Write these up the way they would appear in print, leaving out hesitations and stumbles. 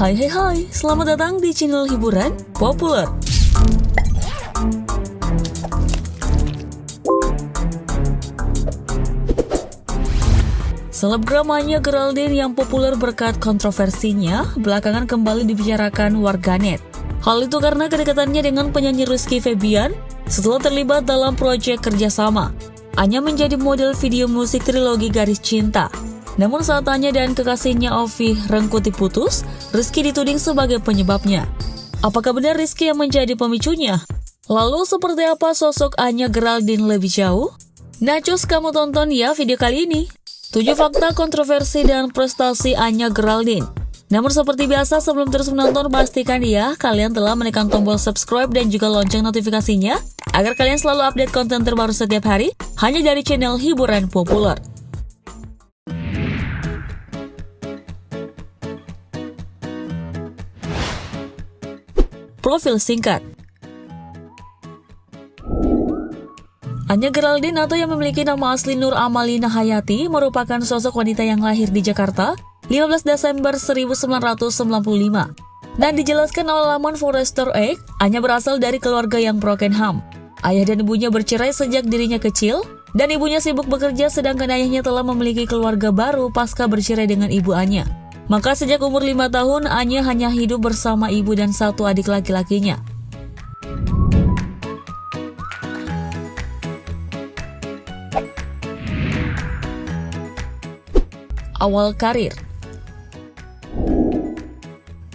Hai, selamat datang di channel hiburan populer. Selebgram Anya Geraldine yang populer berkat kontroversinya belakangan kembali dibicarakan warganet. Hal itu karena kedekatannya dengan penyanyi Rizky Febian setelah terlibat dalam proyek kerjasama. Anya menjadi model video musik trilogi Garis Cinta. Namun saat Anya dan kekasihnya Ovi Rengkuti putus, Rizky dituding sebagai penyebabnya. Apakah benar Rizky yang menjadi pemicunya? Lalu seperti apa sosok Anya Geraldine lebih jauh? Nah cus, kamu tonton ya video kali ini. 7 fakta kontroversi dan prestasi Anya Geraldine. Namun seperti biasa sebelum terus menonton pastikan ya kalian telah menekan tombol subscribe dan juga lonceng notifikasinya agar kalian selalu update konten terbaru setiap hari hanya dari channel hiburan populer. Profil singkat. Anya Geraldine atau yang memiliki nama asli Nur Amalina Hayati merupakan sosok wanita yang lahir di Jakarta 15 Desember 1995. Dan dijelaskan oleh laman Forrester Egg, Anya berasal dari keluarga yang broken home. Ayah dan ibunya bercerai sejak dirinya kecil, dan ibunya sibuk bekerja sedangkan ayahnya telah memiliki keluarga baru pasca bercerai dengan ibu Anya. Maka sejak umur 5 tahun, Anya hanya hidup bersama ibu dan satu adik laki-lakinya. Awal karir.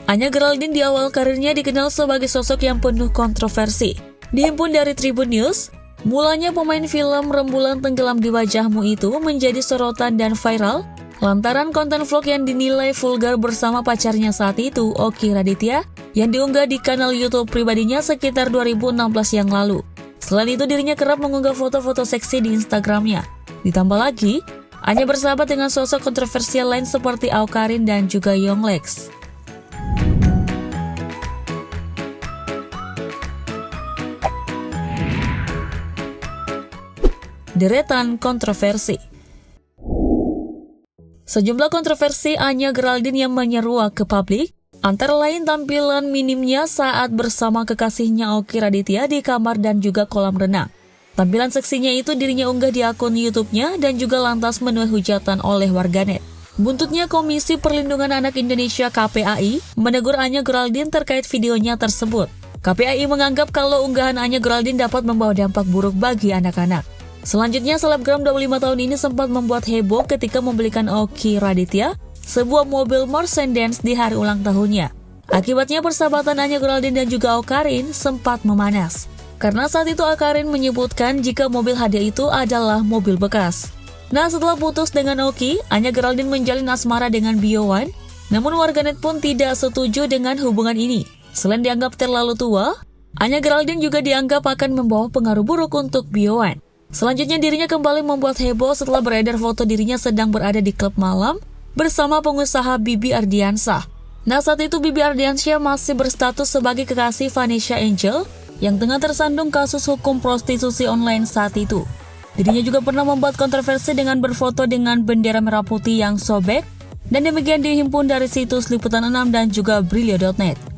Anya Geraldine di awal karirnya dikenal sebagai sosok yang penuh kontroversi. Dihimpun dari Tribun News, mulanya pemain film Rembulan Tenggelam di Wajahmu itu menjadi sorotan dan viral lantaran konten vlog yang dinilai vulgar bersama pacarnya saat itu, Oki Raditya, yang diunggah di kanal YouTube pribadinya sekitar 2016 yang lalu. Selain itu, dirinya kerap mengunggah foto-foto seksi di Instagramnya. Ditambah lagi, Anya bersahabat dengan sosok kontroversial lain seperti Awkarin dan juga Yonglex. Deretan kontroversi. Sejumlah kontroversi Anya Geraldine yang menyeruak ke publik, antara lain tampilan minimnya saat bersama kekasihnya Oki Raditya di kamar dan juga kolam renang. Tampilan seksinya itu dirinya unggah di akun YouTube-nya dan juga lantas menuai hujatan oleh warganet. Buntutnya, Komisi Perlindungan Anak Indonesia (KPAI) menegur Anya Geraldine terkait videonya tersebut. KPAI menganggap kalau unggahan Anya Geraldine dapat membawa dampak buruk bagi anak-anak. Selanjutnya, selebgram 25 tahun ini sempat membuat heboh ketika membelikan Oki Raditya sebuah mobil Mercedes di hari ulang tahunnya. Akibatnya persahabatan Anya Geraldine dan juga Awkarin sempat memanas. Karena saat itu Awkarin menyebutkan jika mobil hadiah itu adalah mobil bekas. Nah, setelah putus dengan Oki, Anya Geraldine menjalin asmara dengan Biowan. Namun warganet pun tidak setuju dengan hubungan ini. Selain dianggap terlalu tua, Anya Geraldine juga dianggap akan membawa pengaruh buruk untuk Biowan. Selanjutnya dirinya kembali membuat heboh setelah beredar foto dirinya sedang berada di klub malam bersama pengusaha Bibi Ardiansyah. Nah, saat itu Bibi Ardiansyah masih berstatus sebagai kekasih Vanessa Angel yang tengah tersandung kasus hukum prostitusi online saat itu. Dirinya juga pernah membuat kontroversi dengan berfoto dengan bendera merah putih yang sobek, dan demikian dihimpun dari situs Liputan 6 dan juga Brilio.net.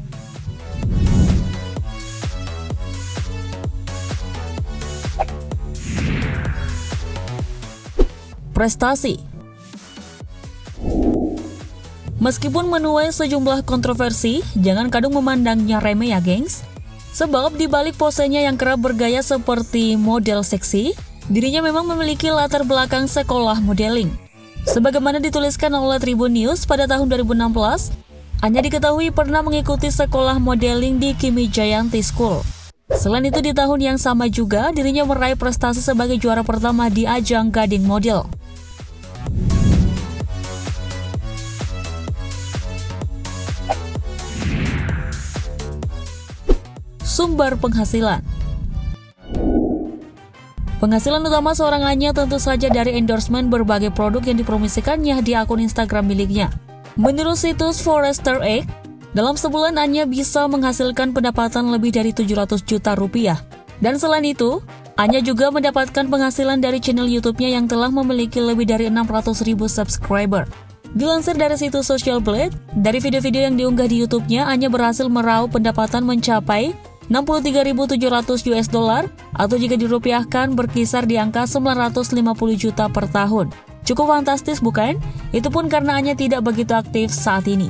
Prestasi. Meskipun menuai sejumlah kontroversi, jangan kadung memandangnya remeh ya gengs. Sebab di balik posenya yang kerap bergaya seperti model seksi, dirinya memang memiliki latar belakang sekolah modeling. Sebagaimana dituliskan oleh Tribun News pada tahun 2016, Anya diketahui pernah mengikuti sekolah modeling di Kimi Jayanti School. Selain itu di tahun yang sama juga, dirinya meraih prestasi sebagai juara pertama di ajang Gading Model. Sumber penghasilan. Penghasilan utama seorang Anya tentu saja dari endorsement berbagai produk yang dipromosikannya di akun Instagram miliknya. Menurut situs Forrester Egg, dalam sebulan Anya bisa menghasilkan pendapatan lebih dari 700 juta rupiah. Dan selain itu, Anya juga mendapatkan penghasilan dari channel YouTube-nya yang telah memiliki lebih dari 600.000 subscriber. Dilansir dari situs Social Blade, dari video-video yang diunggah di YouTube-nya, Anya berhasil meraup pendapatan mencapai 63.700 US dollar atau jika dirupiahkan berkisar di angka 950 juta per tahun. Cukup fantastis bukan? Itu pun karena Anya tidak begitu aktif saat ini.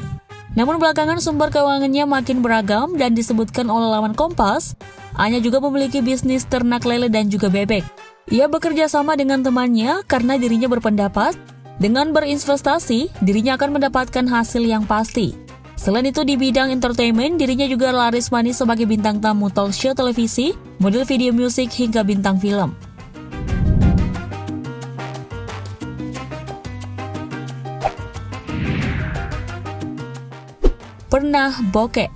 Namun belakangan sumber keuangannya makin beragam dan disebutkan oleh laman Kompas, Anya juga memiliki bisnis ternak lele dan juga bebek. Ia bekerja sama dengan temannya karena dirinya berpendapat dengan berinvestasi, dirinya akan mendapatkan hasil yang pasti. Selain itu di bidang entertainment, dirinya juga laris manis sebagai bintang tamu talk show televisi, model video musik hingga bintang film. Pernah bokeh.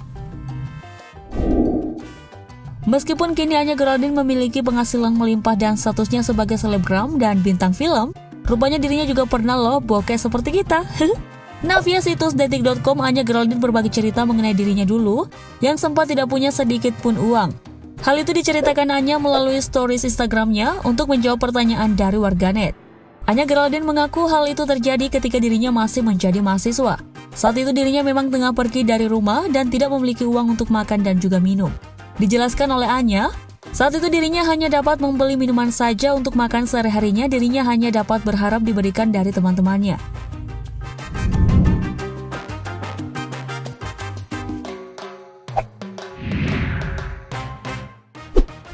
Meskipun kini Anya Geraldine memiliki penghasilan melimpah dan statusnya sebagai selebgram dan bintang film, rupanya dirinya juga pernah loh bokeh seperti kita. Nah, via situs detik.com, Anya Geraldine berbagi cerita mengenai dirinya dulu yang sempat tidak punya sedikit pun uang. Hal itu diceritakan Anya melalui stories Instagramnya untuk menjawab pertanyaan dari warganet. Anya Geraldine mengaku hal itu terjadi ketika dirinya masih menjadi mahasiswa. Saat itu dirinya memang tengah pergi dari rumah dan tidak memiliki uang untuk makan dan juga minum. Dijelaskan oleh Anya, saat itu dirinya hanya dapat membeli minuman saja untuk makan sehari-harinya, dirinya hanya dapat berharap diberikan dari teman-temannya.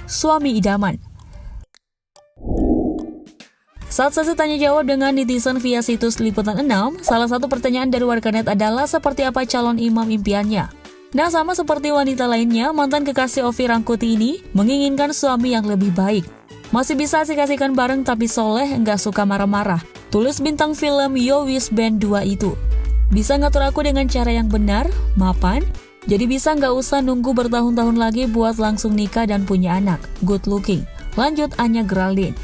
Suami idaman. Saat sesi tanya jawab dengan netizen via situs Liputan 6, salah satu pertanyaan dari warganet adalah seperti apa calon imam impiannya. Nah, sama seperti wanita lainnya, mantan kekasih Ovi Rangkuti ini menginginkan suami yang lebih baik. Masih bisa asik-asikan bareng tapi soleh, nggak suka marah-marah. Tulis bintang film Yo Wis Band 2 itu. Bisa ngatur aku dengan cara yang benar, mapan, jadi bisa nggak usah nunggu bertahun-tahun lagi buat langsung nikah dan punya anak. Good looking. Lanjut Anya Geraldine.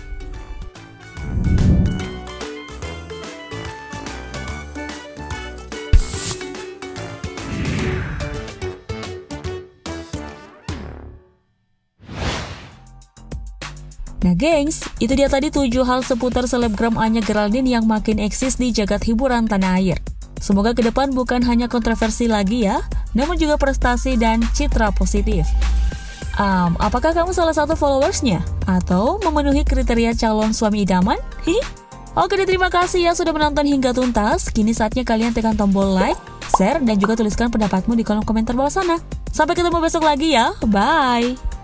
Nah gengs, itu dia tadi 7 hal seputar selebgram Anya Geraldine yang makin eksis di jagat hiburan tanah air. Semoga ke depan bukan hanya kontroversi lagi ya, namun juga prestasi dan citra positif. Apakah kamu salah satu followersnya? Atau memenuhi kriteria calon suami idaman? Oke deh, terima kasih ya sudah menonton hingga tuntas. Kini saatnya kalian tekan tombol like, share, dan juga tuliskan pendapatmu di kolom komentar bawah sana. Sampai ketemu besok lagi ya, bye!